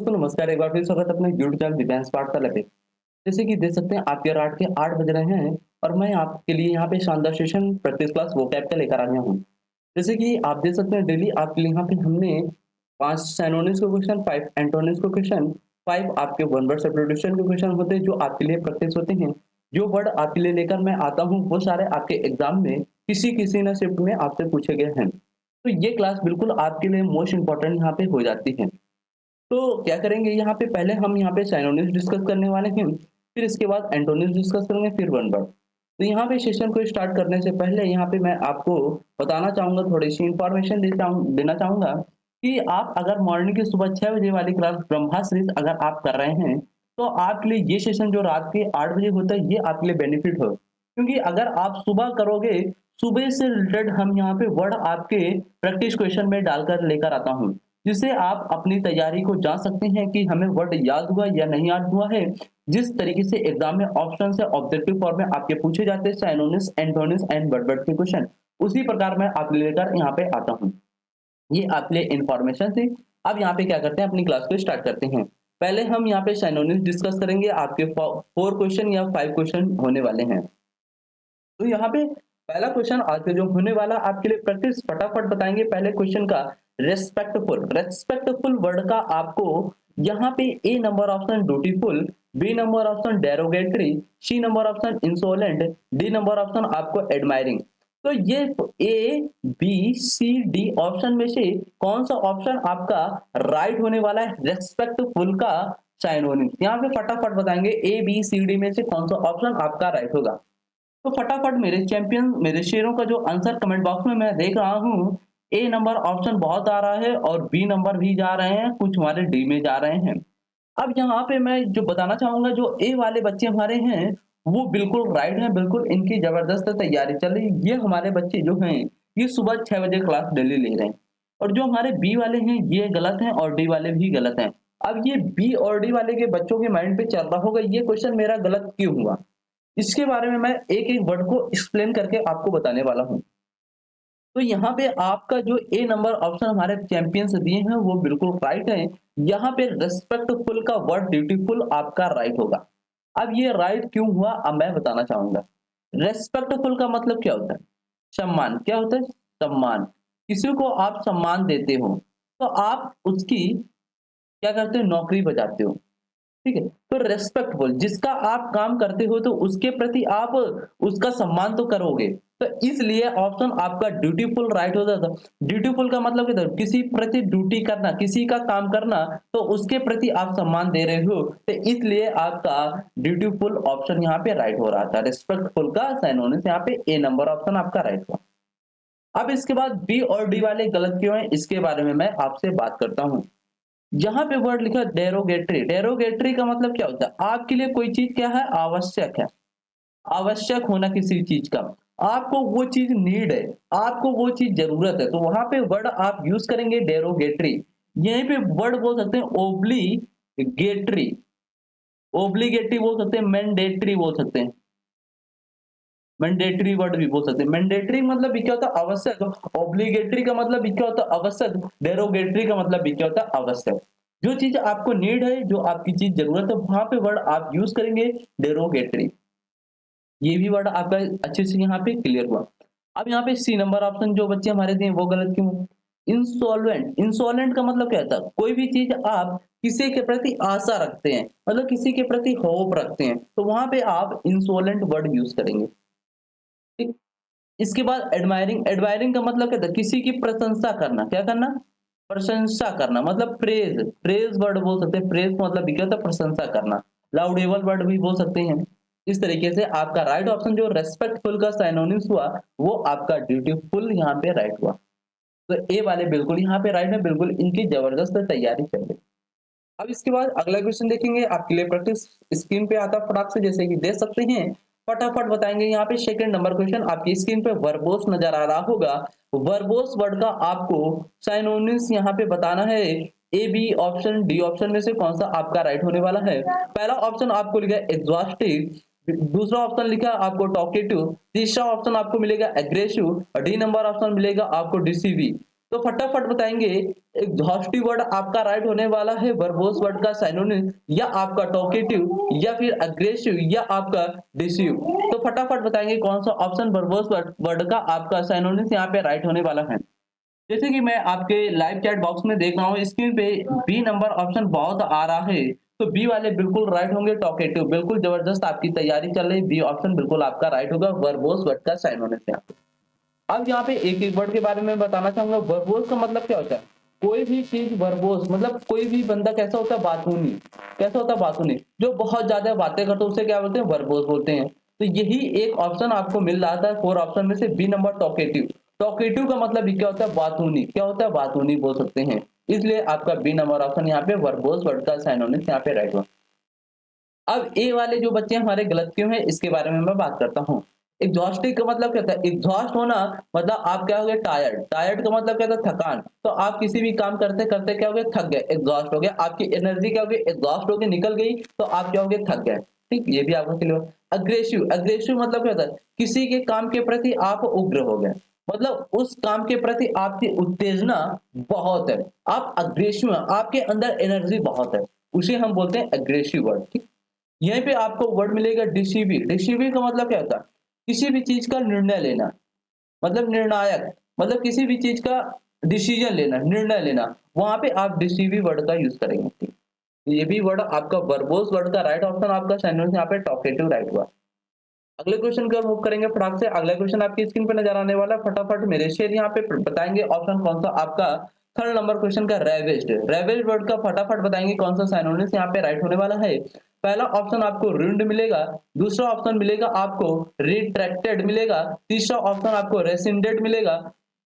दोस्तों नमस्कार, एक बार फिर स्वागत है अपने यूट्यूब चैनल दिव्यांश पाठशाला पे। जैसे कि देख सकते हैं आपके रात के 8 बज रहे हैं और मैं आपके लिए यहाँ पे शानदार सेशन प्रैक्टिस क्लास वोकैब का लेकर आया हूँ। जैसे कि आप देख सकते हैं डेली आपके लिए यहाँ पे हमने 5 सिनोनिम्स के क्वेश्चन, 5 एंटोनिम्स के क्वेश्चन, 5 आपके वन वर्ड सब्स्टिट्यूशन के क्वेश्चन होते हैं जो आपके लिए प्रैक्टिस होते हैं। जो वर्ड आपके लिए लेकर मैं आता हूँ वो सारे आपके एग्जाम में किसी न शिफ्ट में आपसे पूछे गए हैं। तो ये क्लास बिल्कुल आपके लिए मोस्ट इंपॉर्टेंट यहाँ पे हो जाती है। तो क्या करेंगे यहाँ पे पहले हम यहाँ पे सिनोनिम्स डिस्कस करने वाले हैं, फिर इसके बाद एंटोनिम्स डिस्कस करेंगे, फिर वन वर्ड। तो यहाँ पे सेशन को स्टार्ट करने से पहले यहाँ पे मैं आपको बताना चाहूँगा, थोड़ी-सी इन्फॉर्मेशन देना चाहूँगा कि आप अगर मॉर्निंग की सुबह 6 बजे वाली क्लास ब्रह्माश्रित अगर आप कर रहे हैं, तो आपके लिए ये सेशन जो रात के 8 बजे होता है, ये आपके लिए बेनिफिट हो। क्योंकि अगर आप सुबह करोगे, सुबह से रिलेटेड हम यहाँ पे वर्ड आपके प्रैक्टिस क्वेश्चन में डालकर लेकर आता हूँ। जिससे आप अपनी तैयारी को जान सकते हैं कि हमें वर्ड याद हुआ या नहीं याद हुआ है। जिस तरीके से एग्जाम में ऑप्शन से ऑब्जेक्टिव फॉर्म में आपके पूछे जाते हैं सिनोनिम्स, एंटोनिम्स एंड वर्ड के क्वेश्चन, उसी प्रकार मैं आपके लेकर यहाँ पे आता हूँ। ये आपके लिए इन्फॉर्मेशन थी। अब यहाँ पे क्या करते हैं, अपनी क्लास को स्टार्ट करते हैं। पहले हम यहाँ पे सिनोनिम्स डिस्कस करेंगे, आपके 4 क्वेश्चन या 5 क्वेश्चन होने वाले हैं। तो यहाँ पे पहला क्वेश्चन आज के जो होने वाला आपके लिए प्रैक्टिस फटाफट बताएंगे। पहले क्वेश्चन का रेस्पेक्टफुल वर्ड का आपको यहाँ पे A number option dutiful, B number option derogatory, C number option insolent, D number option आपको एडमायरिंग। तो ये A B C D option में से कौन सा ऑप्शन आपका राइट होने वाला है रेस्पेक्टफुल का साइनोनिम? यहाँ पे फटाफट बताएंगे ए बी सी डी में से कौन सा ऑप्शन आपका राइट होगा। तो फटाफट मेरे चैंपियन, मेरे शेरों का जो आंसर कमेंट बॉक्स में मैं देख रहा हूँ, ए नंबर ऑप्शन बहुत आ रहा है और बी नंबर भी जा रहे हैं, कुछ हमारे डी में जा रहे हैं। अब यहाँ पे मैं जो बताना चाहूंगा, जो ए वाले बच्चे हमारे हैं वो बिल्कुल राइट हैं, बिल्कुल इनकी जबरदस्त तैयारी चल रही है। ये हमारे बच्चे जो हैं ये सुबह 6 बजे क्लास डेली ले रहे हैं। और जो हमारे बी वाले हैं ये गलत हैं और डी वाले भी गलत हैं। अब ये बी और डी वाले के बच्चों के माइंड पे चल रहा होगा ये क्वेश्चन मेरा गलत क्यों हुआ। इसके बारे में मैं एक-एक वर्ड को एक्सप्लेन करके आपको बताने वाला हूँ। तो यहाँ पे आपका जो ए नंबर ऑप्शन हमारे चैंपियंस दिए हैं वो बिल्कुल राइट है। यहाँ पे रिस्पेक्टफुल का वर्ड ब्यूटीफुल आपका राइट होगा। अब ये राइट क्यों हुआ अब मैं बताना चाहूंगा। रेस्पेक्टफुल का मतलब क्या होता है? सम्मान। क्या होता है? सम्मान। किसी को आप सम्मान देते हो तो आप उसकी क्या करते हो? नौकरी बजाते हो। ठीक है, तो रेस्पेक्टफुल जिसका आप काम करते हो तो उसके प्रति आप उसका सम्मान तो करोगे। तो इसलिए ऑप्शन आपका ड्यूटीफुल राइट हो जाता। ड्यूटीफुल का मतलब क्या था? किसी प्रति ड्यूटी करना, किसी का काम करना, तो उसके प्रति आप सम्मान दे रहे हो, तो इसलिए आपका ड्यूटीफुल ऑप्शन यहाँ पे राइट हो रहा था। रिस्पेक्टफुल का सिनोनिम्स यहाँ पे ए नंबर ऑप्शन आपका राइट हुआ। अब इसके बाद बी और डी वाले गलत क्यों है इसके बारे में मैं आपसे बात करता हूँ। यहाँ पे वर्ड लिखा डेरोगेटरी। डेरोगेटरी का मतलब क्या होता है? आपके लिए कोई चीज क्या है? आवश्यक है। आवश्यक होना किसी चीज का, आपको वो चीज नीड है, आपको वो चीज जरूरत है, तो वहां पे वर्ड आप यूज करेंगे डेरोगेटरी। यहीं पे वर्ड बोल सकते हैं ओब्लीगेटरी। ओब्लीगेटरी बोल सकते हैं, मैंडेटरी बोल सकते हैं। मैंडेटरी वर्ड भी बोल सकते हैं। मैंडेटरी मतलब भी क्या होता है? आवश्यक। ऑब्लिगेटरी का मतलब भी क्या होता है? आवश्यक। डेरोगेटरी का मतलब भी क्या होता है? आवश्यक। जो चीज आपको नीड है, जो आपकी चीज जरूरत है, वहां पे वर्ड आप यूज करेंगे डेरोगेटरी। ये भी वर्ड आपका अच्छे से यहाँ पे क्लियर हुआ। अब यहाँ पे सी नंबर ऑप्शन जो बच्चे हमारे दिए वो गलत क्यों? इंसॉल्वेंट। इंसॉल्वेंट का मतलब क्या होता है? कोई भी चीज आप किसी के प्रति आशा रखते हैं, मतलब किसी के प्रति होप रखते हैं, तो वहां पे आप इंसोलेंट वर्ड यूज करेंगे। ठीक। इसके बाद एडमायरिंग। एडमायरिंग का मतलब क्या था? किसी की प्रशंसा करना। क्या करना? प्रशंसा करना, मतलब प्रेज। प्रेज वर्ड बोल सकते हैं। प्रेज मतलब भी क्या होता है? प्रशंसा करना। लाउडेबल वर्ड भी बोल सकते हैं। इस तरीके से आपका राइट ऑप्शन जो रेस्पेक्टफुल का साइनोनिम्स हुआ वो आपका ड्यूटीफुल यहाँ पे राइट हुआ। तो ए वाले बिल्कुल यहाँ पे राइट है, बिल्कुल इनकी जबरदस्त तैयारी चल रही है। अब इसके बाद अगला क्वेश्चन देखेंगे, आपके लिए प्रैक्टिस स्क्रीन पे आता फटाक से, जैसे कि देख सकते हैं। फटाफट बताएंगे। यहाँ पे सेकंड नंबर क्वेश्चन आपकी स्क्रीन पे वर्बोस नजर आ रहा होगा। वर्बोस वर्ड का आपको साइनोनिम्स यहाँ पे बताना है। A B option D option में से कौन सा आपका राइट होने वाला है? पहला ऑप्शन आपको लिखा है एग्जॉस्टिव, दूसरा ऑप्शन लिखा है आपको टॉकेटिव, तीसरा ऑप्शन आपको मिलेगा एग्रेसिव और डी नंबर ऑप्शन मिलेगा आपको डिसीविंग। तो फटाफट बताएंगे एग्जॉस्टिव वर्ड आपका राइट होने वाला है वर्बोस वर्ड का साइनोनिम, या आपका टॉकेटिव, या फिर अग्रेसिव, या आपका डिसिव। तो फटाफट बताएंगे कौन सा ऑप्शन वर्बोस वर्ड का आपका साइनोनिम यहाँ पे राइट होने वाला है। जैसे कि मैं आपके लाइव चैट बॉक्स में देख रहा हूँ स्क्रीन पे बी नंबर ऑप्शन बहुत आ रहा है, तो बी वाले बिल्कुल राइट होंगे। टॉकेटिव बिल्कुल जबरदस्त आपकी तैयारी चल रही, बी ऑप्शन बिल्कुल आपका राइट होगा वर्बोस वर्ड का साइनोनिम यहाँ पे। अब यहाँ पे एक एक वर्ड के बारे में बताना चाहूंगा। वर्बोस का मतलब क्या होता है? कोई भी चीज वर्बोस मतलब कोई भी बंदा कैसा होता है? बातूनी। कैसा होता है? बातूनी। जो बहुत ज्यादा बातें करते हैं उसे क्या बोलते हैं? वर्बोस बोलते हैं। तो यही एक ऑप्शन आपको मिल रहा था 4 ऑप्शन में से, बी नंबर टॉकेटिव। टॉकेटिव का मतलब भी क्या होता है? बातूनी। क्या होता है? बातूनी बोल सकते हैं। इसलिए आपका बी नंबर ऑप्शन यहाँ पे वर्बोस वर्ड का साइनोनिम यहाँ पे राइट हुआ। अब ए वाले जो बच्चे हमारे गलत क्यों हैं इसके बारे में मैं बात करता हूँ। एग्जॉस्टिव का मतलब क्या होता है? एग्जॉस्ट होना मतलब आप क्या हो गए? टायर्ड। टायर्ड का मतलब क्या होता है? थकान। तो आप किसी भी काम करते करते क्या हो गए? थक गए, एग्जॉस्ट हो गए। आपकी एनर्जी क्या हो गई? एग्जॉस्ट हो गई, निकल गई। तो आप क्या हो गए? थक गए। ठीक, ये भी आपको क्लियर। अग्रेसिव। अग्रेसिव मतलब क्या होता है? किसी के काम के प्रति आप उग्र हो गए, मतलब उस काम के प्रति आपकी उत्तेजना बहुत है, आप अग्रेसिव हैं, आपके अंदर एनर्जी बहुत है, उसे हम बोलते हैं अग्रेसिव वर्ड। ठीक। यहीं पे आपको वर्ड मिलेगा डिसीवी। डिसीवी का मतलब क्या होता है? किसी भी चीज का निर्णय लेना, मतलब निर्णायक, मतलब किसी भी चीज का डिसीजन लेना, निर्णय लेना, वहां पे आप डिसीवी वर्ड का यूज करेंगे। ठीक? ये भी वर्ड आपका वर्बोस वर्ड का राइट ऑप्शन, आपका सेंटेंस यहाँ पे टॉकेटिव राइट हुआ। अगले क्वेश्चन की ओर मूव करेंगे फटाक से। अगला क्वेश्चन आपकी स्क्रीन पे नजर आने वाला है, फटाफट मेरे शेर यहाँ पे बताएंगे ऑप्शन कौन सा आपका। थर्ड नंबर क्वेश्चन का रेवेज्ड। रेवेज्ड वर्ड का फटाफट बताएंगे कौन सा साइनोनिम्स यहाँ पे राइट होने वाला है। पहला ऑप्शन आपको रूइंड मिलेगा, दूसरा ऑप्शन मिलेगा आपको रिट्रैक्टेड मिलेगा, तीसरा ऑप्शन आपको रेसिंडेड मिलेगा,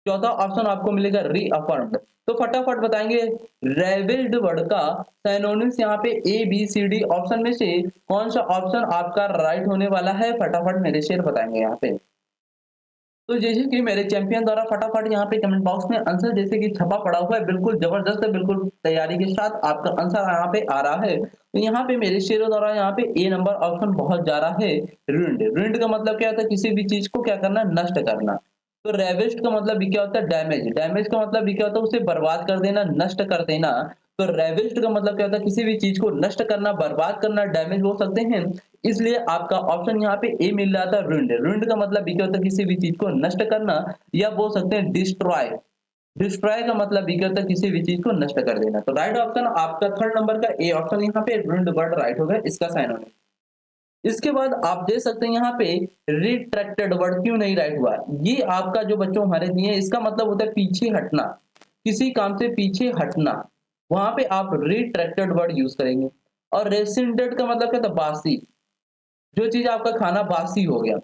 चौथा ऑप्शन आपको मिलेगा रीअफर्म्ड। तो फटाफट बताएंगे रेविल्ड वर्ड का साइनोनिम्स यहाँ पे A B C D option में से कौन सा ऑप्शन आपका राइट होने वाला है, फटाफट मेरे शेर बताएंगे यहाँ पे। तो जैसे कि मेरे चैंपियन द्वारा फटाफट यहाँ पे कमेंट बॉक्स में आंसर जैसे कि छपा पड़ा हुआ है, बिल्कुल जबरदस्त है, बिल्कुल तैयारी के साथ आपका आंसर यहाँ पे आ रहा है। तो यहाँ पे मेरे शेरों द्वारा यहाँ पे ए नंबर ऑप्शन बहुत जा रहा है, रुइंड। रुइंड का मतलब क्या होता है? किसी भी चीज को क्या करना? नष्ट करना। तो रेविस्ट का मतलब भी क्या होता है? डैमेज। डैमेज का मतलब भी क्या होता है? उसे बर्बाद कर देना, नष्ट कर देना। तो रेविस्ट का मतलब क्या होता है? किसी भी चीज को नष्ट करना, बर्बाद करना, डैमेज बोल सकते हैं। इसलिए आपका ऑप्शन यहाँ पे ए मिल रहा था, रुइंड। रुइंड का मतलब भी क्या होता है? किसी भी चीज को नष्ट करना, या बोल सकते हैं डिस्ट्रॉय। डिस्ट्रॉय का मतलब भी क्या होता है? किसी भी चीज को नष्ट कर देना। तो राइट ऑप्शन आपका थर्ड नंबर का ए ऑप्शन यहाँ पे रुइंड वर्ड राइट होगा, इसका साइन होगा। इसके बाद आप देख सकते हैं यहाँ पे रिट्रैक्टेड वर्ड क्यों नहीं राइट हुआ। ये आपका जो बच्चों हमारे दिए हैं, इसका मतलब होता है पीछे हटना, किसी काम से पीछे हटना, वहां पे आप रिट्रैक्टेड वर्ड यूज करेंगे। और रेसिडेंट का मतलब क्या था? बासी। जो चीज आपका खाना बासी हो गया।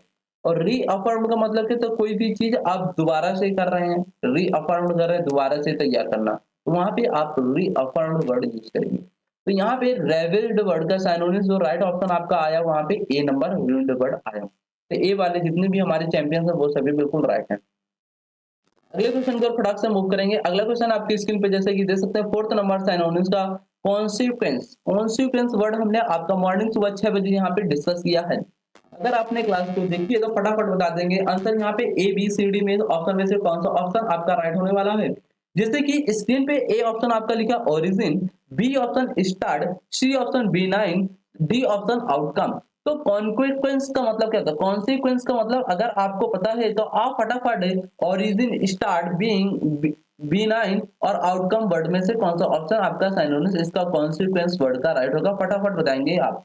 और रीअफर्म का मतलब क्या? तो कोई भी चीज आप दोबारा से कर रहे हैं, रीअफर्म कर रहे हैं, दोबारा से तैयार करना, तो वहां पे आप रीअफर्म वर्ड यूज करेंगे। तो यहाँ पे रेविल्ड वर्ड का साइनोनिम्स जो राइट ऑप्शन आपका आया वहां पे ए नंबर रिविल्ड वर्ड आया। तो ए वाले जितने भी हमारे चैंपियंस हैं वो सभी बिल्कुल राइट है। अगले क्वेश्चन की ओर फटाक से मूव करेंगे। अगला क्वेश्चन आपकी स्क्रीन पे जैसे कि देख सकते हैं, फोर्थ नंबर साइनोनिम्स का कॉन्सिक्वेंस। कॉन्सिक्वेंस वर्ड हमने आपका मॉर्निंग सुबह 6 बजे यहाँ पे डिस्कस किया है। अगर आपने क्लास को देखी है तो फटाफट बता देंगे आंसर यहाँ पे ए बी सी डी में ऑप्शन में से कौन सा ऑप्शन आपका राइट होने वाला है। जैसे कि स्क्रीन पे ए ऑप्शन आपका लिखा origin, B option start, C option benign, D option outcome. तो कॉन्सिक्वेंस का मतलब क्या होता है? कॉन्सिक्वेंस का मतलब अगर आपको पता है तो आप फटाफट origin, start, being, benign और आउटकम वर्ड में से कौन सा ऑप्शन आपका साइनोनिम्स इसका कॉन्सिक्वेंस वर्ड का राइट होगा, फटाफट बताएंगे आप।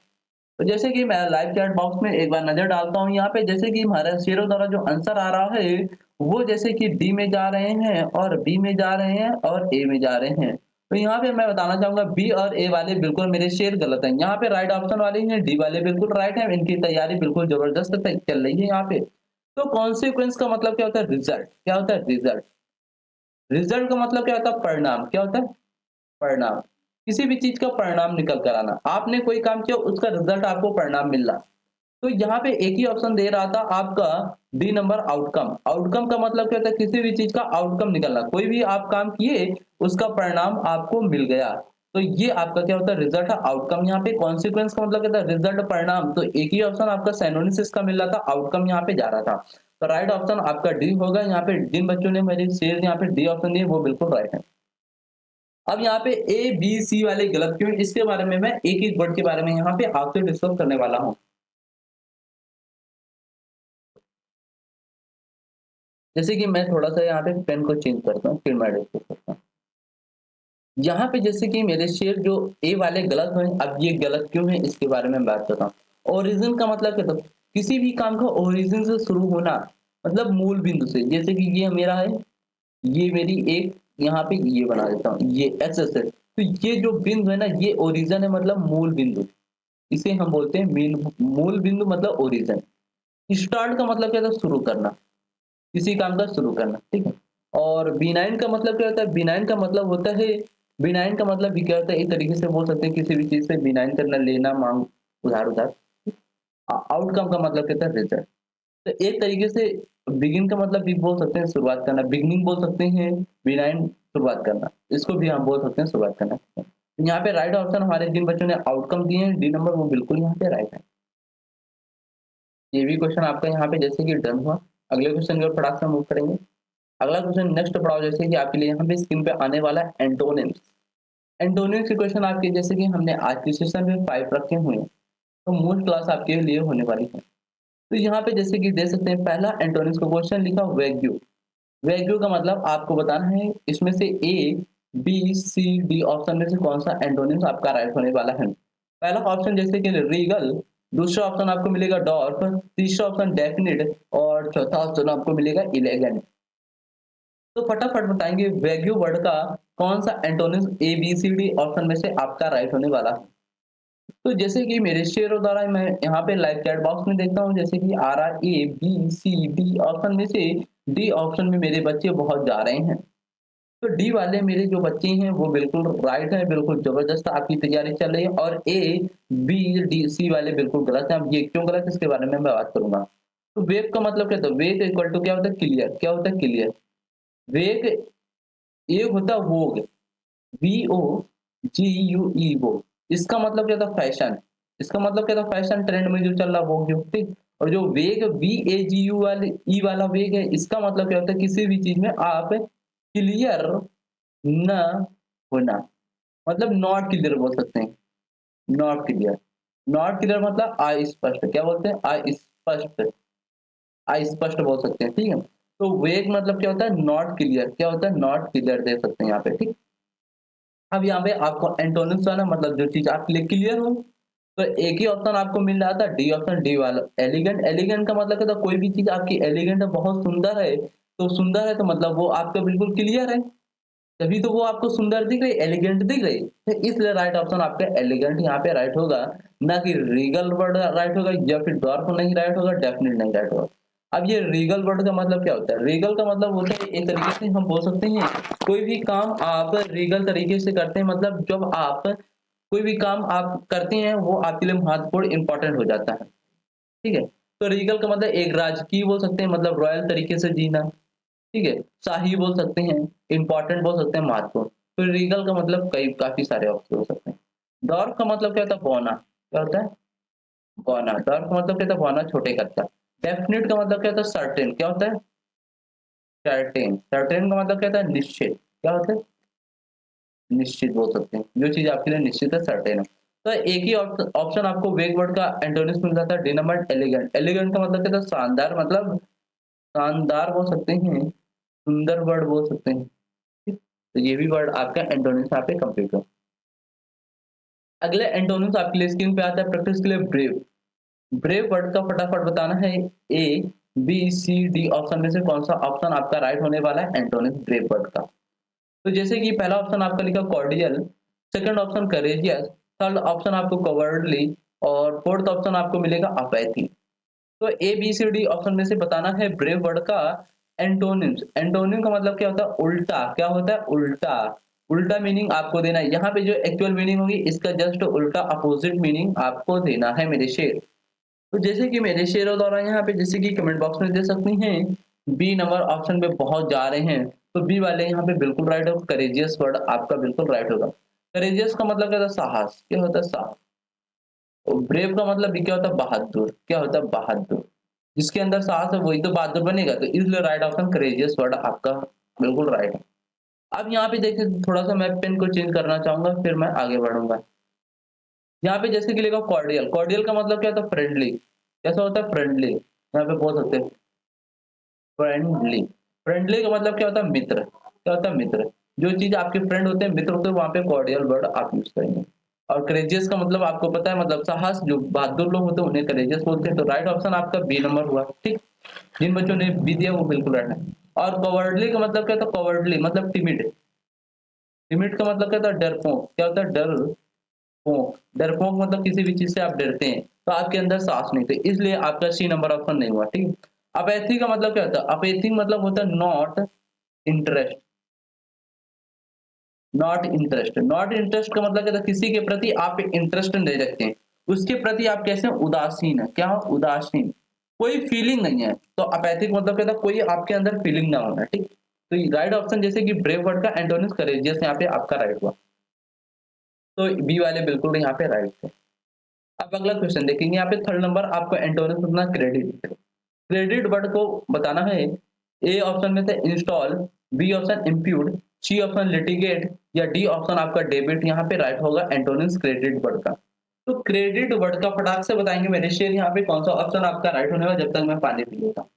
तो जैसे कि मैं लाइव चैट बॉक्स में एक बार नजर डालता हूँ यहाँ पे, जैसे कि हमारे शेरों द्वारा जो आंसर आ रहा है वो जैसे कि डी में जा रहे हैं और बी में जा रहे हैं और ए में जा रहे हैं। तो यहाँ पे मैं बताना चाहूंगा बी और ए वाले बिल्कुल मेरे शेर गलत हैं, यहाँ पे राइट ऑप्शन वाले हैं, डी वाले बिल्कुल राइट है। इनकी तैयारी बिल्कुल जबरदस्त चल रही है यहाँ पे। तो कॉन्सिक्वेंस का मतलब क्या होता है? रिजल्ट। क्या होता है? रिजल्ट। रिजल्ट का मतलब क्या होता है? परिणाम। क्या होता है? परिणाम। किसी भी चीज का परिणाम निकल कर आना, आपने कोई काम किया उसका रिजल्ट आपको परिणाम मिल रहा। तो यहाँ पे एक ही ऑप्शन दे रहा था आपका डी नंबर आउटकम। आउटकम का मतलब क्या होता है? किसी भी चीज का आउटकम निकलना, कोई भी आप काम किए उसका परिणाम आपको मिल गया। तो ये आपका क्या होता है? रिजल्ट है, आउटकम। यहाँ पे कॉन्सिक्वेंस का मतलब क्या था? रिजल्ट, परिणाम। तो एक ही ऑप्शन आपका साइनोनिम्स इसका मिल रहा था, आउटकम यहाँ पे जा रहा था। तो राइट ऑप्शन आपका डी होगा। यहाँ पे जिन बच्चों ने मेरे शेयर यहाँ पे डी ऑप्शन दिए वो बिल्कुल राइट है। अब यहाँ पे ए बी सी वाले गलत क्यों, इसके बारे में मैं एक एक वर्ड के बारे में यहाँ पे आपसे डिस्कस करने वाला हूँ। जैसे कि मैं थोड़ा सा यहाँ पे पेन को चेंज करता हूँ, फिर मैं डिस्कस करता हूँ। यहाँ पे जैसे कि मेरे शेर जो ए वाले गलत हैं, अब ये गलत क्यों है इसके बारे में बात करता हूँ। ओरिजिन का मतलब क्या था, किसी भी काम का ओरिजिन से शुरू होना, मतलब मूल बिंदु से। जैसे कि ये मेरा है, ये मेरी एक यहाँ पे ये बना देता हूँ, ये एक्स है, तो ये जो बिंदु है ना, ये ओरिजिन है, मतलब मूल बिंदु। इसे हम बोलते हैं मूल बिंदु, मतलब ओरिजिन। स्टार्ट का मतलब क्या था, शुरू करना, किसी काम का शुरू करना, ठीक है। और B9 का मतलब क्या होता है, B9 का मतलब होता है, B9 का मतलब भी क्या होता है, एक तरीके से बोल सकते हैं किसी भी चीज से B9 करना, लेना, मांग, उधार उधार। आउटकम का मतलब क्या था, रिजल्ट। तो एक तरीके से बिगिन का मतलब भी बोल सकते हैं शुरुआत करना, बिगिनिंग बोल सकते हैं, B9 शुरुआत करना, इसको भी हम बोल सकते हैं शुरुआत करना, ठीक है। तो यहाँ पे राइट ऑप्शन हमारे जिन बच्चों ने आउटकम दिए हैं डी नंबर, वो बिल्कुल यहाँ पे राइट है। ये भी क्वेश्चन आपका यहाँ पे जैसे कि डन हुआ। अगले क्वेश्चन की ओर फटाक से मूव करेंगे। अगला क्वेश्चन नेक्स्ट पढ़ाओ, जैसे कि आपके लिए यहाँ पे स्क्रीन पे आने वाला है एंटोनिम्स। एंटोनिम्स के क्वेश्चन आपके जैसे कि हमने आज के सेशन में 5 रखे हुए हैं, तो मोस्ट क्लास आपके लिए होने वाली है। तो यहाँ पे जैसे कि देख सकते हैं, पहला एंटोनिम्स का क्वेश्चन लिखा वैग्यू। वैग्यू का मतलब आपको बताना है इसमें से A B C D option में से कौन सा एंटोनिम्स आपका राइट होने वाला है। पहला ऑप्शन जैसे कि रीगल, दूसरा ऑप्शन आपको मिलेगा डॉर्फ, तीसरा ऑप्शन डेफिनिट, और चौथा ऑप्शन आपको मिलेगा इलेगेंट। तो फटाफट बताएंगे वैग्यू वर्ड का कौन सा antonyms A B C D option में से आपका राइट होने वाला है। तो जैसे कि मेरे शेयरों द्वारा मैं यहाँ पे लाइव चैट बॉक्स में देखता हूँ, जैसे कि आ रहा A B C D option में से डी ऑप्शन में मेरे बच्चे बहुत जा रहे हैं। तो डी वाले मेरे जो बच्चे हैं वो बिल्कुल राइट है, बिल्कुल जबरदस्त आपकी तैयारी चल रही है। और ए बी डी सी वाले बिल्कुल गलत है। अब ये क्यों गलत है इसके बारे में मैं बात करूंगा। तो वेग का मतलब क्या होता है, वेग इक्वल टू क्या होता है, क्लियर। क्या होता है, क्लियर। वेग एक होता है वोग, VOGUE, वो। इसका मतलब क्या था, फैशन। इसका मतलब क्या था, फैशन, ट्रेंड में जो चल रहा वो जो, ठीक। और जो वेग VAGU वाले ई वाला वेग है, इसका मतलब क्या होता है, किसी भी चीज में आप क्लियर न होना, मतलब नॉट क्लियर बोल सकते हैं। नॉट क्लियर, नॉट क्लियर मतलब अस्पष्ट, क्या बोलते हैं, अस्पष्ट, अस्पष्ट बोल सकते हैं, ठीक है। तो वेग मतलब क्या होता है, नॉट क्लियर, क्या होता है, नॉट क्लियर दे सकते हैं यहाँ पे, ठीक। अब यहाँ पे आपको एंटोनिम्स वाला मतलब जो चीज आपके लिए क्लियर हो, तो एक ही ऑप्शन आपको मिल रहा था, डी ऑप्शन, डी वाला एलिगेंट। एलिगेंट का मतलब क्या था, कोई भी चीज आपकी एलिगेंट है, बहुत सुंदर है, तो सुंदर है तो मतलब वो आपका बिल्कुल क्लियर है, तभी तो वो आपको सुंदर दिख रही, एलिगेंट दिख रही। तो इसलिए राइट ऑप्शन आपका एलिगेंट यहाँ पे राइट होगा, ना कि रीगल वर्ड राइट होगा, या फिर डॉर्फ नहीं राइट होगा, डेफिनेट नहीं राइट होगा। अब ये रीगल वर्ड का मतलब क्या होता है, रीगल का मतलब होता है, एक तरीके से हम बोल सकते हैं, कोई भी काम आप रीगल तरीके से करते हैं, मतलब जब आप कोई भी काम आप करते हैं वो आपके लिए महत्वपूर्ण इंपॉर्टेंट हो जाता है, ठीक है। तो रीगल का मतलब एक राजकीय बोल सकते हैं, मतलब रॉयल तरीके से जीना, ठीक है। शाही बोल सकते हैं, इंपॉर्टेंट बोल सकते हैं, महत्वपूर्ण। तो रीगल का मतलब कई काफी सारे ऑप्शन हो सकते हैं। डॉर्फ का मतलब क्या होता है, बौना, क्या होता है, बौना। डॉर्फ का मतलब क्या होता है, बौना, छोटे कद का। डेफिनिट का मतलब क्या होता है, सर्टेन, क्या होता है, सर्टेन। सर्टेन का मतलब क्या होता है, निश्चित, क्या होता है, निश्चित बोल सकते हैं, जो चीज आपके लिए निश्चित है, सर्टेन है। तो एक ही ऑप्शन आपको वेग वर्ड का एंटोनिम्स मिल जाता है, डी नंबर एलिगेंट। एलिगेंट का मतलब क्या था, शानदार, मतलब शानदार बोल सकते हैं, सुंदर वर्ड बोल सकते हैं, ठीक? तो ये भी वर्ड आपका एंटोनिम्स यहाँ पे कंप्लीट हो। अगले एंटोनिम्स आपके लिए स्क्रीन पे आता है प्रैक्टिस के लिए ब्रेव। ब्रेव वर्ड का फटाफट बताना है, A B C D option में से कौन सा ऑप्शन आपका राइट होने वाला है एंटोनिम्स ब्रेव वर्ड का। तो जैसे कि पहला ऑप्शन आपका लिखा cordial, second option courageous, third option आपको कवर्डली, और फोर्थ ऑप्शन आपको मिलेगा अपैथी। तो A B C D option में से बताना है ब्रेव वर्ड का एंटोनिम्स। एंटोनिम का मतलब क्या होता है, उल्टा, क्या होता है, उल्टा। उल्टा मीनिंग आपको देना है, यहाँ पे जो एक्चुअल मीनिंग होगी इसका जस्ट उल्टा अपोजिट मीनिंग आपको देना है मेरे शेर। तो जैसे कि मेरे शेरों द्वारा यहाँ पे जैसे कि कमेंट बॉक्स में दे सकती हैं, बी नंबर ऑप्शन पे बहुत जा रहे हैं, तो बी वाले यहाँ पे बिल्कुल राइट होगा। करेजियस वर्ड आपका बिल्कुल राइट होगा। करेजियस का मतलब क्या होता है, साहस, क्या होता है, साहस। और ब्रेव का मतलब भी क्या होता है, बहादुर, क्या होता है, बहादुर। जिसके अंदर साहस है वही तो बहादुर बनेगा, तो इसलिए राइट ऑप्शन करेजियस वर्ड आपका बिल्कुल राइट है। अब यहाँ पे देखिए थोड़ा-सा मैं पेन को चेंज करना चाहूँगा, फिर मैं आगे बढ़ूँगा। यहाँ पे जैसे कि लिखा कॉर्डियल, कॉर्डियल का मतलब क्या होता है? फ्रेंडली। कैसा होता है? फ्रेंडली। यहाँ पे बोल सकते हैं फ्रेंडली। फ्रेंडली का मतलब क्या होता है? मित्र। क्या होता है? मित्र। जो चीज़ आपके फ्रेंड होते हैं, मित्र होते हैं, वहाँ पे कॉर्डियल वर्ड आप यूज़ करेंगे। और करेजियस का मतलब आपको पता है, मतलब साहस, जो बहादुर लोग होते हैं उन्हें करेजियस बोलते हैं। तो राइट ऑप्शन आपका बी नंबर हुआ, ठीक? जिन बच्चों ने बी दिया वो बिल्कुल राइट है। और कवर्डली का मतलब क्या होता है? कवर्डली मतलब टिमिड। टिमिड का मतलब क्या होता है? डरपोक। क्या होता है? डरपोक। डरपोक मतलब किसी भी चीज़ से आप डरते हैं, तो आपके अंदर साहस नहीं, तो इसलिए आपका सी नंबर ऑप्शन नहीं हुआ, ठीक है? अपैथी का मतलब क्या होता है? अपैथी मतलब होता है not interest. Not interest. Not interest का मतलब क्या था? किसी के प्रति आप इंटरेस्ट नहीं रखते हैं, उसके प्रति आप कैसे हैं? उदासीन है। क्या हो? उदासीन। कोई फीलिंग नहीं है, तो अपैथिक मतलब क्या था? कोई आपके अंदर फीलिंग ना होना, ठीक? तो राइट ऑप्शन जैसे कि ब्रेव वर्ड का एंटोनिम्स करेजियस यहाँ पे आपका राइट हुआ, तो बी वाले बिल्कुल यहाँ पे राइट थे। अब अगला क्वेश्चन देखेंगे, यहाँ पे थर्ड नंबर आपको एंटोनिम्स अपना क्रेडिट। क्रेडिट वर्ड को बताना है। ए ऑप्शन में से install, B option impute, C option litigate, या डी ऑप्शन आपका डेबिट। यहाँ पे राइट होगा एंटोनिम्स क्रेडिट वर्ड का। तो क्रेडिट वर्ड का फटाक से बताएंगे मेरे शेर, यहाँ पे कौन सा ऑप्शन आपका राइट होने वाला, जब तक मैं पानी पी लेता हूँ।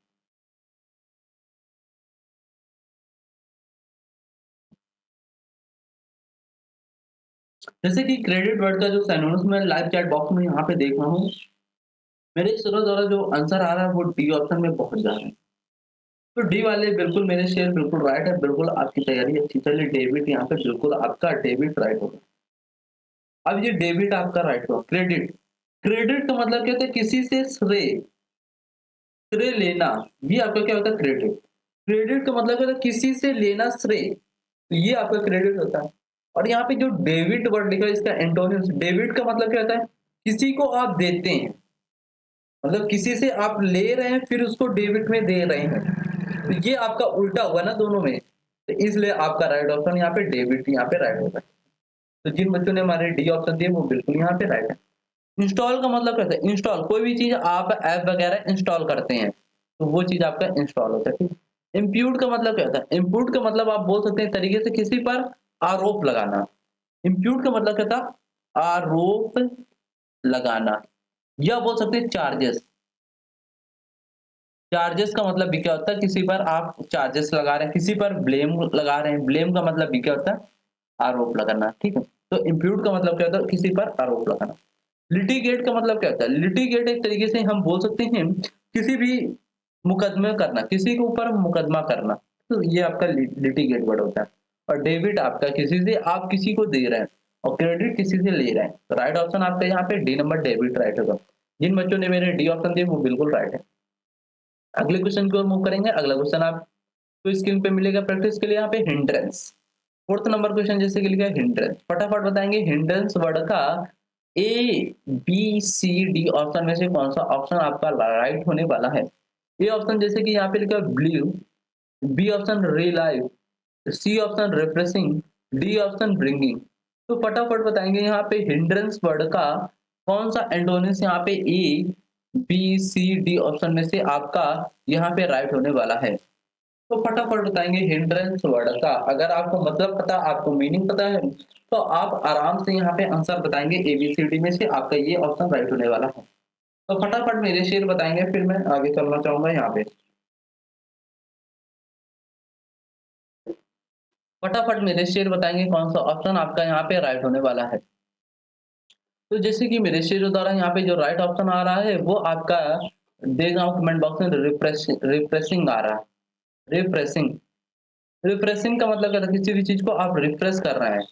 जैसे कि क्रेडिट वर्ड का जो सिनोनिम्स मैं लाइव चैट बॉक्स में यहाँ पे देख रहा हूँ, मेरे शेरों द्वारा जो आंसर आ रहा है वो डी ऑप्शन में पहुंच जा रहा है। तो डी वाले बिल्कुल मेरे शेर बिल्कुल राइट है, बिल्कुल आपकी तैयारी अच्छी चली। डेबिट यहाँ पे बिल्कुल आपका डेबिट राइट होगा। अब ये डेबिट आपका राइट हुआ। क्रेडिट, क्रेडिट का मतलब क्या होता है? किसी से श्रेय, श्रेय लेना, ये आपका क्या होता है? क्रेडिट। क्रेडिट का मतलब क्या होता है? किसी से लेना श्रेय, तो ये आपका क्रेडिट होता है। और यहाँ पे जो डेबिट वर्ड लिखा है इसका एंटोनिम्स, डेबिट का मतलब क्या होता है? किसी को आप देते हैं, मतलब किसी से आप ले रहे हैं फिर उसको डेबिट में दे रहे हैं, तो ये आपका उल्टा हुआ ना दोनों में, तो इसलिए आपका राइट ऑप्शन यहाँ पे डेबिट यहाँ पे राइट होगा। तो जिन बच्चों ने हमारे डी ऑप्शन दिए वो बिल्कुल यहाँ पे राइट है। इंस्टॉल का मतलब क्या होता है? इंस्टॉल, कोई भी चीज़ आप ऐप वगैरह इंस्टॉल करते हैं, तो वो चीज़ आपका इंस्टॉल होता है, ठीक है? इम्प्यूट का मतलब क्या होता है? इम्प्यूट का मतलब आप बोल सकते हैं तरीके से किसी पर आरोप लगाना। इम्प्यूट का मतलब क्या था? आरोप लगाना, या बोल सकते हैं चार्जेस। चार्जेस का मतलब भी क्या होता है? किसी पर आप चार्जेस लगा रहे हैं, किसी पर ब्लेम लगा रहे हैं। ब्लेम का मतलब भी क्या होता है? आरोप लगाना, ठीक है? तो इम्प्यूट का मतलब क्या होता है? किसी पर आरोप लगाना। लिटिगेट का मतलब क्या होता है? लिटिगेट एक तरीके से हम बोल सकते हैं किसी भी मुकदमे करना, किसी के ऊपर मुकदमा करना, तो ये आपका लिटिगेट वर्ड होता है। और डेबिट आपका किसी से आप किसी को दे रहे हैं, और क्रेडिट किसी से ले रहे हैं, तो राइट ऑप्शन आपका यहाँ पे डी नंबर डेबिट राइट होगा। जिन बच्चों ने मेरे डी ऑप्शन दिए वो बिल्कुल राइट है। अगले क्वेश्चन की ओर मूव करेंगे। अगला क्वेश्चन आपको स्क्रीन पे मिलेगा प्रैक्टिस के लिए, यहाँ पे हिंड्रेंस। फोर्थ नंबर क्वेश्चन जैसे कि लिखा है हिंड्रेंस, फटाफट बताएंगे हिंड्रेंस वर्ड का A B C D option में से कौन सा ऑप्शन आपका राइट होने वाला है। ए ऑप्शन जैसे कि यहाँ पे लिखा है blue, B option relive, C option refreshing, D option bringing. तो फटाफट बताएंगे यहाँ पे हिंड्रेंस वर्ड का कौन सा एंटोनिम्स यहाँ पे A B C D option में से आपका यहाँ पे राइट होने वाला है। तो फटाफट बताएंगे हिंड्रेंस वर्ड का, अगर आपको मतलब पता, आपको मीनिंग पता है, तो आप आराम से यहाँ पे आंसर बताएंगे एबीसीडी में से आपका ये ऑप्शन राइट होने वाला है। तो फटाफट मेरे शेर बताएंगे, फिर मैं आगे चलना चाहूंगा। यहाँ पे फटाफट मेरे शेर बताएंगे कौन सा ऑप्शन आपका यहाँ पे राइट होने वाला है। तो जैसे कि मेरे शेर द्वारा यहाँ पे जो राइट ऑप्शन आ रहा है वो आपका, देख रहा हूँ कमेंट बॉक्स में, रिफ्रेशिंग आ रहा है। रिफ्रेशिंग, रिफ्रेशिंग का मतलब क्या था? किसी भी चीज को आप रिफ्रेश कर रहे हैं।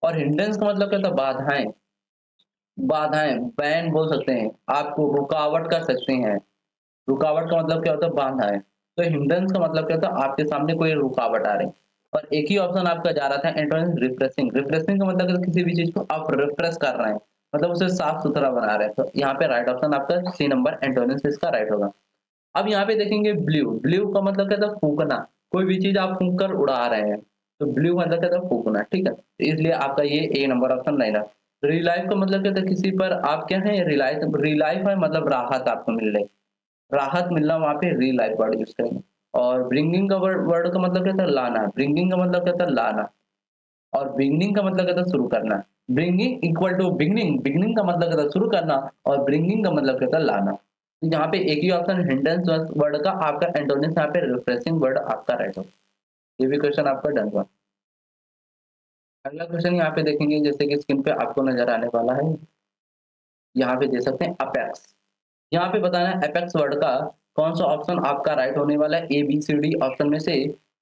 और हिंड्रेंस का मतलब क्या था? बाधाएं, बाधाएं, बैन बोल सकते हैं, आपको रुकावट कर सकते हैं। रुकावट का मतलब क्या होता है? बाधाएं। तो हिंड्रेंस का मतलब क्या होता है? आपके सामने कोई रुकावट आ रही। और एक ही ऑप्शन आपका जा रहा था एंटोनिम रिफ्रेशिंग। रिफ्रेशिंग का मतलब क्या था? किसी भी चीज को आप रिफ्रेश कर रहे हैं, मतलब उसे साफ सुथरा बना रहे हैं। तो यहाँ पे राइट ऑप्शन आपका सी नंबर एंटोनिम इसका राइट होगा। अब यहाँ पे देखेंगे ब्लू, ब्लू का मतलब क्या था? फूकना। कोई भी चीज आप फूंक कर उड़ा रहे हैं, तो ब्लू मतलब क्या था? फूकना, ठीक है? तो इसलिए आपका ये ए नंबर ऑप्शन नहीं रहा। रिलाइफ का मतलब क्या था? किसी पर आप क्या है? रिलाइफ, रिलाइफ है मतलब राहत आपको मिल रही। राहत मिलना वहाँ पे रिलाइव वर्ड यूज़ करेंगे। और ब्रिंगिंग का वर्ड वर्ड का मतलब क्या था? लाना। ब्रिंगिंग का मतलब क्या था? लाना। और बिगिनिंग का मतलब क्या था? शुरू करना। Bringing equal to beginning, beginning का मतलब क्या था? शुरू करना और ब्रिंगिंग का मतलब क्या था? लाना। तो यहाँ पे एक ही ऑप्शन हिंड्रेंस वर्ड का आपका एंटोनिम्स यहाँ पे रिफ्रेशिंग वर्ड आपका राइट होगा। ये भी क्वेश्चन आपका डन हुआ। अगला क्वेश्चन यहाँ पे देखेंगे जैसे कि स्क्रीन पे आपको नजर आने वाला है। यहाँ पे दे सकते हैं अपेक्स। यहाँ पे बताना है अपेक्स वर्ड का कौन सा ऑप्शन आपका राइट होने वाला है। A B C D option में से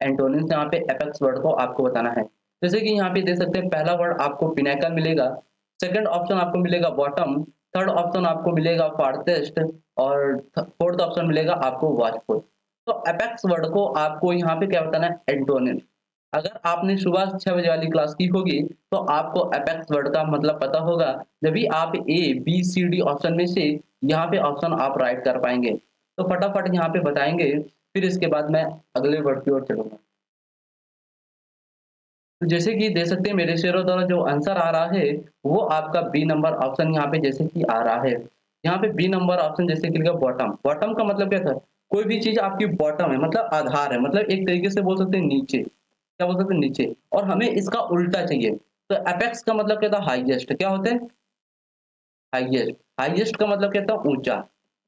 एंटोनिम्स यहाँ पे अपेक्स वर्ड को आपको बताना है। जैसे कि यहाँ पे दे सकते हैं पहला वर्ड आपको पिनाकल मिलेगा, सेकंड ऑप्शन आपको मिलेगा बॉटम, थर्ड ऑप्शन आपको मिलेगा फार्थेस्ट और फोर्थ ऑप्शन मिलेगा आपको वॉचफुल। तो अपेक्स वर्ड को आपको यहाँ पे क्या बताना है? एंटोनिम। अगर आपने सुबह 6 बजे वाली क्लास की होगी तो आपको अपेक्स वर्ड का मतलब पता होगा। जब भी आप A B C D option में से यहाँ पे ऑप्शन आप राइट कर पाएंगे। तो फटाफट यहाँ पे बताएंगे, फिर इसके बाद मैं अगले वर्ड की ओर चलूंगा। तो जैसे कि दे सकते हैं मेरे शेयरों द्वारा जो आंसर आ रहा है वो आपका बी नंबर ऑप्शन यहाँ पे जैसे कि आ रहा है। यहाँ पे बी नंबर ऑप्शन जैसे कि लिखा बॉटम। बॉटम का मतलब क्या था? कोई भी चीज आपकी बॉटम है मतलब आधार है, मतलब एक तरीके से बोल सकते हैं नीचे। क्या बोल सकते हैं? नीचे। और हमें इसका उल्टा चाहिए। तो एपेक्स का मतलब क्या था? हाईएस्ट। क्या होते हैं? हाईएस्ट। हाईएस्ट का मतलब क्या था? ऊंचा।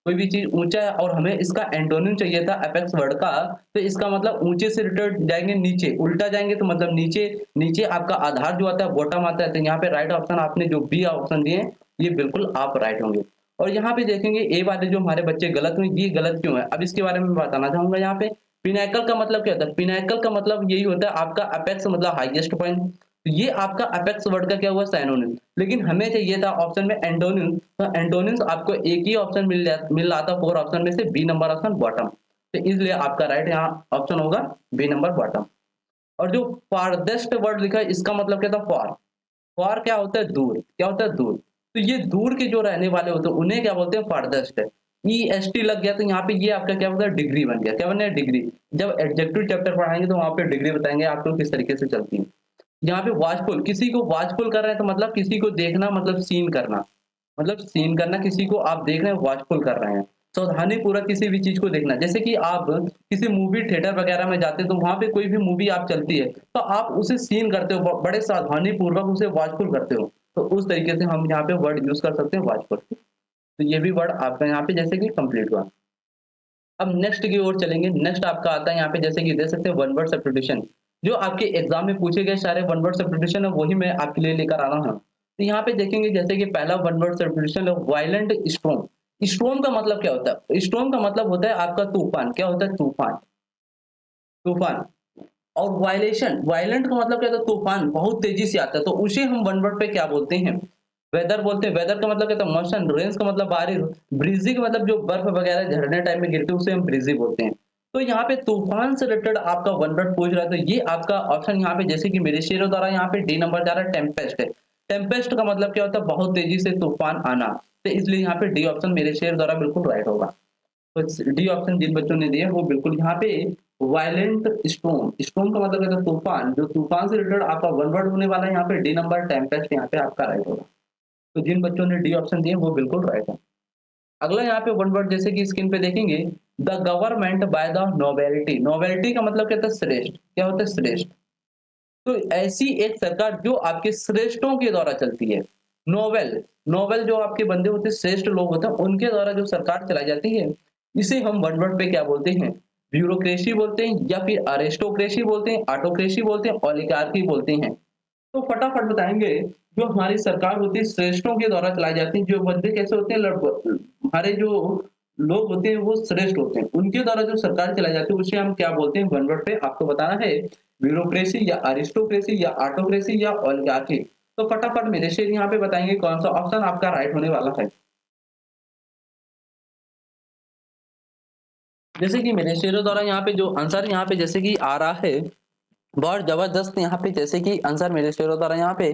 कोई भी चीज ऊंचा है और हमें इसका एंटोनिम चाहिए था अपेक्स वर्ड का। तो इसका मतलब ऊंचे से रिलेटेड जाएंगे नीचे, उल्टा जाएंगे तो मतलब नीचे। नीचे आपका आधार जो आता है बॉटम आता है। तो यहाँ पे राइट ऑप्शन आपने जो बी ऑप्शन दिए ये बिल्कुल आप राइट होंगे। और यहाँ पे देखेंगे ए वाले जो हमारे बच्चे गलत हुए, ये गलत क्यों है अब इसके बारे में बताना चाहूंगा। यहाँ पे पिनाकल का मतलब क्या होता है? पिनाकल का मतलब यही होता है आपका अपेक्स मतलब हाईएस्ट पॉइंट। तो ये आपका अपेक्स वर्ड का क्या हुआ? सिनोनिम। लेकिन हमें चाहिए था ऑप्शन में एंटोनिम। तो एंटोनिम्स आपको एक ही ऑप्शन मिल रहा था 4 ऑप्शन में से बी नंबर ऑप्शन बॉटम। तो इसलिए आपका राइट यहाँ ऑप्शन होगा बी नंबर बॉटम। और जो फारदेस्ट वर्ड लिखा है इसका मतलब क्या था? फॉर। फॉर क्या होता है? दूर। क्या होता है? दूर। तो ये दूर के जो रहने वाले होते हैं उन्हें क्या बोलते हैं? फारदेस्ट। ई एस टी लग गया तो यहाँ पे ये आपका क्या होता है? डिग्री बन गया। क्या बन गया? डिग्री। जब एडजेक्टिव चैप्टर पढ़ाएंगे तो वहां पे डिग्री बताएंगे आपको किस तरीके से चलती है। यहाँ पे वॉचफुल, किसी को वॉचफुल कर रहे हैं तो मतलब किसी को देखना मतलब सीन करना। मतलब सीन करना, किसी को आप देख रहे हैं वॉचफुल कर रहे हैं। सावधानी पूर्वक किसी भी चीज को देखना। जैसे कि आप किसी मूवी थिएटर वगैरह में जाते हैं तो वहां पे कोई भी मूवी आप चलती है तो आप उसे सीन करते हो, बड़े सावधानी पूर्वक उसे वॉचफुल करते हो। तो उस तरीके से हम यहाँ पे वर्ड यूज कर सकते हैं वॉचफुल। तो ये भी वर्ड आपका यहाँ पे जैसे कि कंप्लीट हुआ। अब नेक्स्ट की ओर चलेंगे। नेक्स्ट आपका आता है यहाँ पे जैसे कि दे सकते हैं वन वर्ड सब्स्टिट्यूशन। जो आपके एग्जाम में पूछे गए सारे वन वर्ड सब्स्टिट्यूशन है वही मैं आपके लिए लेकर आ रहा हूँ। तो यहाँ पे देखेंगे जैसे कि पहला वन वर्ड सब्स्टिट्यूशन है वायलेंट स्टॉर्म। स्टॉर्म का मतलब क्या होता है? स्टॉर्म का मतलब होता है आपका तूफान। क्या होता है? तूफान। तूफान। और वायलेशन, वायलेंट का मतलब क्या था? तूफान बहुत तेजी से आता है तो उसे हम वन वर्ड पे क्या बोलते हैं? वेदर बोलते हैं। वेदर का मतलब क्या था? मौसम। रेन्स का मतलब बारिश। ब्रीजी का मतलब जो बर्फ वगैरह झरने टाइम में गिरती है उसे हम ब्रीजी बोलते हैं। तो यहाँ पे तूफान से रिलेटेड आपका वन वर्ड पूछ रहा है तो ये आपका ऑप्शन यहाँ पे जैसे कि मेरे शेयरों द्वारा यहाँ पे डी नंबर जा रहा है टेम्पेस्ट है। टेम्पेस्ट का मतलब क्या होता है? बहुत तेजी से तूफान आना। तो इसलिए यहाँ पे डी ऑप्शन मेरे शेयर द्वारा बिल्कुल राइट होगा। तो डी ऑप्शन जिन बच्चों ने दिए वो बिल्कुल यहाँ पे वायलेंट स्टॉर्म। स्टॉर्म का मतलब है तूफान। जो तूफान से रिलेटेड आपका वन वर्ड होने वाला है यहाँ पे डी नंबर टेम्पेस्ट यहाँ पे आपका राइट होगा। तो जिन बच्चों ने डी ऑप्शन दिए वो बिल्कुल राइट है। अगला यहाँ पे वन वर्ड जैसे कि स्क्रीन पे देखेंगे the government by the novelty. Novelty का मतलब क्या होता है? श्रेष्ठ। क्या होता है? श्रेष्ठ। तो ऐसी एक सरकार जो आपके श्रेष्ठों के द्वारा चलती है। नोवेल। नोवेल जो आपके बंदे होते हैं, श्रेष्ठ लोग होते हैं, उनके द्वारा जो सरकार चलाई जाती है इसे हम वन वर्ड पे क्या बोलते हैं? ब्यूरोक्रेसी बोलते हैं या फिर अरिस्टोक्रेसी बोलते हैं, ऑटोक्रेसी बोलते हैं, ओलिगार्की बोलते हैं। तो फटाफट बताएंगे। जो हमारी सरकार होती है श्रेष्ठों के द्वारा चलाई जाती है। जो बंदे कैसे होते हैं? हमारे जो लोग होते हैं वो श्रेष्ठ होते हैं, उनके द्वारा जो सरकार चलाई जाती है उसे हम क्या बोलते हैं? वन वर्ड पे आपको बताना है। ब्यूरोक्रेसी या अरिस्टोक्रेसी या ऑटोक्रेसी या ओलिगार्की। तो फटाफट मेरे से यहाँ पे बताएंगे कौन सा ऑप्शन आपका राइट होने वाला है। जैसे कि मेरे शेरों द्वारा यहाँ पे जो आंसर यहाँ पे जैसे कि आ रहा है बहुत जबरदस्त यहाँ पे जैसे कि आंसर मेरे शेरों द्वारा यहाँ पे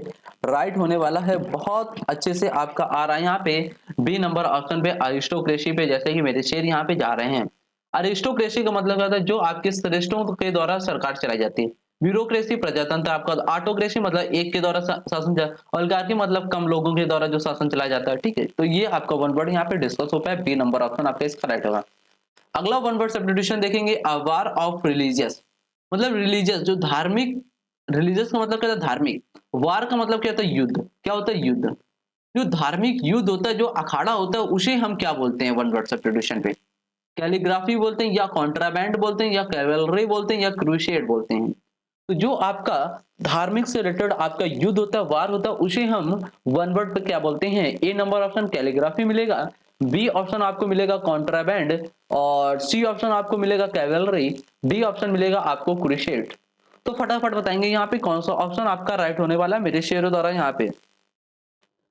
राइट होने वाला है। बहुत अच्छे से आपका आ रहा है यहाँ पे बी नंबर ऑप्शन पे अरिस्टोक्रेसी पे जैसे कि मेरे शेर यहाँ पे जा रहे हैं। अरिस्टोक्रेसी का मतलब क्या होता है? जो आपके श्रेष्ठों के द्वारा सरकार चलाई जाती है। ब्यूरोक्रेसी प्रजातंत्र आपका। ऑटोक्रेसी मतलब एक के द्वारा शासन। ओलिगार्की मतलब कम लोगों के द्वारा जो शासन चलाया जाता है। ठीक है, तो ये आपका वन वर्ड यहाँ पे डिस्कस हो पाया। बी नंबर ऑप्शन आपका इसका राइट होगा। अगला वन वर्ड सब्स्टिट्यूशन देखेंगे, अ वार ऑफ रिलीजियस। मतलब रिलीजियस जो धार्मिक, रिलीजियस का मतलब क्या होता है धार्मिक, वार का मतलब क्या होता है युद्ध। क्या होता है युद्ध, जो धार्मिक युद्ध होता है, जो अखाड़ा होता है, उसे हम क्या बोलते हैं वन वर्ड सब्स्टिट्यूशन पे? कैलीग्राफी बोलते हैं, या कॉन्ट्राबैंड बोलते हैं, या कैवलरी बोलते हैं, या क्रूसेड बोलते हैं। तो जो आपका धार्मिक से रिलेटेड आपका युद्ध होता है, वार होता है, उसे हम वन वर्ड पे क्या बोलते हैं? ए नंबर ऑप्शन कैलीग्राफी मिलेगा, बी ऑप्शन आपको मिलेगा कॉन्ट्राबैंड, और सी ऑप्शन आपको मिलेगा कैवलरी, डी ऑप्शन मिलेगा आपको क्रूसेड। तो फटाफट बताएंगे यहाँ पे कौन सा ऑप्शन आपका राइट होने वाला है मेरे शेयरों द्वारा यहाँ पे।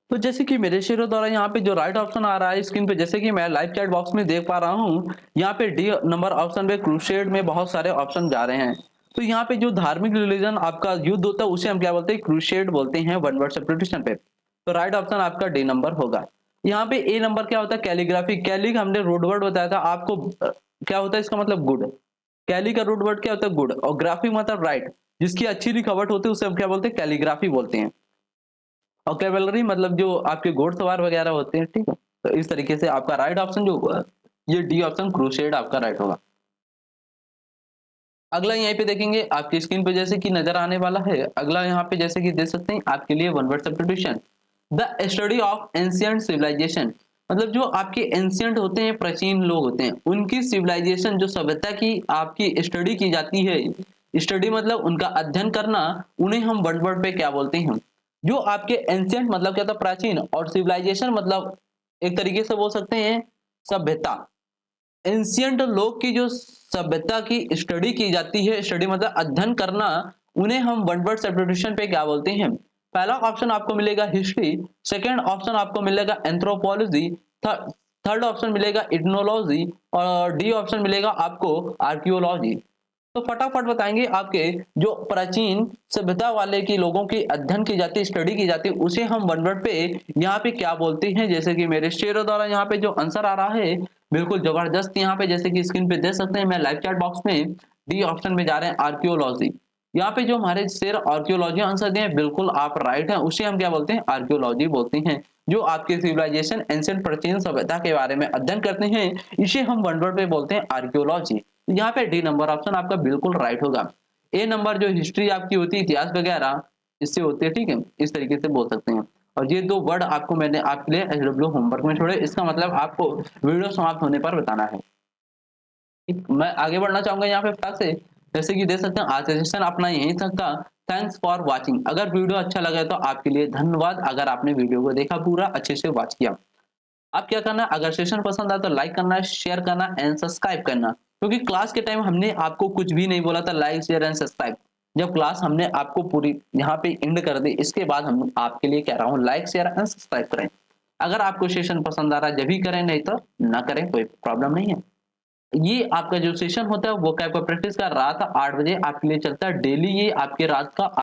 तो जैसे कि मेरे शेयरों द्वारा यहाँ पे जो राइट ऑप्शन आ रहा है स्क्रीन पे, जैसे कि मैं लाइव चैट बॉक्स में देख पा रहा हूँ, यहाँ पे डी नंबर ऑप्शन पे क्रूसेड में बहुत सारे ऑप्शन जा रहे हैं। तो यहाँ पे जो धार्मिक रिलीजन आपका युद्ध होता है, उसे हम क्या बोलते हैं? क्रूसेड बोलते हैं वन वर्ड सब्स्टिट्यूशन पे। तो राइट ऑप्शन आपका डी नंबर होगा। यहाँ पे ए नंबर क्या होता है? कैलीग्राफी। कैलिक हमने रूट वर्ड बताया था आपको, क्या होता है इसका मतलब? गुड। कैली का रूट वर्ड क्या होता है? गुड, और ग्राफी मतलब राइट, जिसकी अच्छी लिखावट होती है उसे हम क्या बोलते हैं? कैलीग्राफी बोलते हैं। और कैवलरी मतलब जो आपके घोड़सवार वगैरह होते हैं, ठीक है। तो इस तरीके से आपका राइट ऑप्शन जो होगा, ये डी ऑप्शन क्रूसेड आपका राइट होगा। अगला यहीं पे देखेंगे आपकी स्क्रीन पे जैसे कि नजर आने वाला है, अगला यहाँ पे जैसे कि देख सकते हैं आपके लिए one word substitution, the study of ancient civilization. मतलब जो आपके एंशियंट होते हैं, प्राचीन लोग होते हैं, उनकी सिविलाइजेशन जो सभ्यता की आपकी स्टडी की जाती है, स्टडी मतलब उनका अध्ययन करना, उन्हें हम वन वर्ड पे क्या बोलते हैं? जो आपके एंशियंट मतलब क्या था? प्राचीन, और सिविलाइजेशन मतलब एक तरीके से बोल सकते हैं सभ्यता। एंशियंट लोग की जो सभ्यता की स्टडी की जाती है, स्टडी मतलब अध्ययन करना, उन्हें हम वन वर्ड सब्स्टिट्यूशन पे क्या बोलते हैं? पहला ऑप्शन आपको मिलेगा हिस्ट्री, सेकंड ऑप्शन आपको मिलेगा एंथ्रोपोलॉजी, थर्ड ऑप्शन मिलेगा इथनोलॉजी, और डी ऑप्शन मिलेगा आपको आर्कियोलॉजी। तो फटाफट बताएंगे आपके जो प्राचीन सभ्यता वाले की लोगों की अध्ययन की जाती है, स्टडी की जाती है, उसे हम वन वर्ड पे यहाँ पे क्या बोलते हैं? जैसे कि मेरे शेयरों द्वारा यहाँ पे जो आंसर आ रहा है, बिल्कुल जबरदस्त यहाँ पे जैसे कि स्क्रीन पे देख सकते हैं, मैं लाइव चैट बॉक्स में डी ऑप्शन में जा रहे हैं आर्कियोलॉजी। यहाँ पे जो हमारे शेर आर्कियोलॉजी आंसर दिए हैं, बिल्कुल आप राइट हैं, उसे हम क्या बोलते हैं? आर्कियोलॉजी बोलते हैं। जो आपके सिविलाइजेशन एंशिएंट प्राचीन सभ्यता के बारे में अध्ययन करते हैं, इसे हम वन वर्ड पे बोलते हैं आर्कियोलॉजी। यहाँ पे डी नंबर ऑप्शन आपका बिल्कुल राइट होगा। ए नंबर जो हिस्ट्री आपकी होती है, इतिहास वगैरह, इससे होती है, ठीक है, इस तरीके से बोल सकते हैं। और ये दो वर्ड आपको मैंने आपके लिए एसडब्ल्यू होमवर्क में छोड़े, इसका मतलब आपको वीडियो समाप्त होने पर बताना है। मैं आगे बढ़ना चाहूंगा यहाँ पे फटाक से, जैसे कि देख सकते हैं आज का सेशन अपना यहीं तक था। Thanks for watching. अगर वीडियो अच्छा लगा तो आपके लिए धन्यवाद, अगर आपने वीडियो को देखा पूरा अच्छे से वॉच किया। अब क्या करना है, अगर सेशन पसंद आया तो लाइक करना है, शेयर करना एंड सब्सक्राइब करना, क्योंकि क्लास के टाइम हमने आपको कुछ भी नहीं बोला था, लाइक शेयर एंड सब्सक्राइब। जब क्लास हमने आपको पूरी यहाँ पे एंड कर दी, इसके बाद हम आपके लिए कह रहा हूँ लाइक शेयर एंड सब्सक्राइब करें। अगर आपको सेशन पसंद आ रहा है जब भी करें, नहीं तो ना करें, कोई प्रॉब्लम नहीं है। ये आपका जो सेशन होता है वो क्या प्रैक्टिस का रात 8 बजे आपके लिए चलता है डेली, ये आपके रात का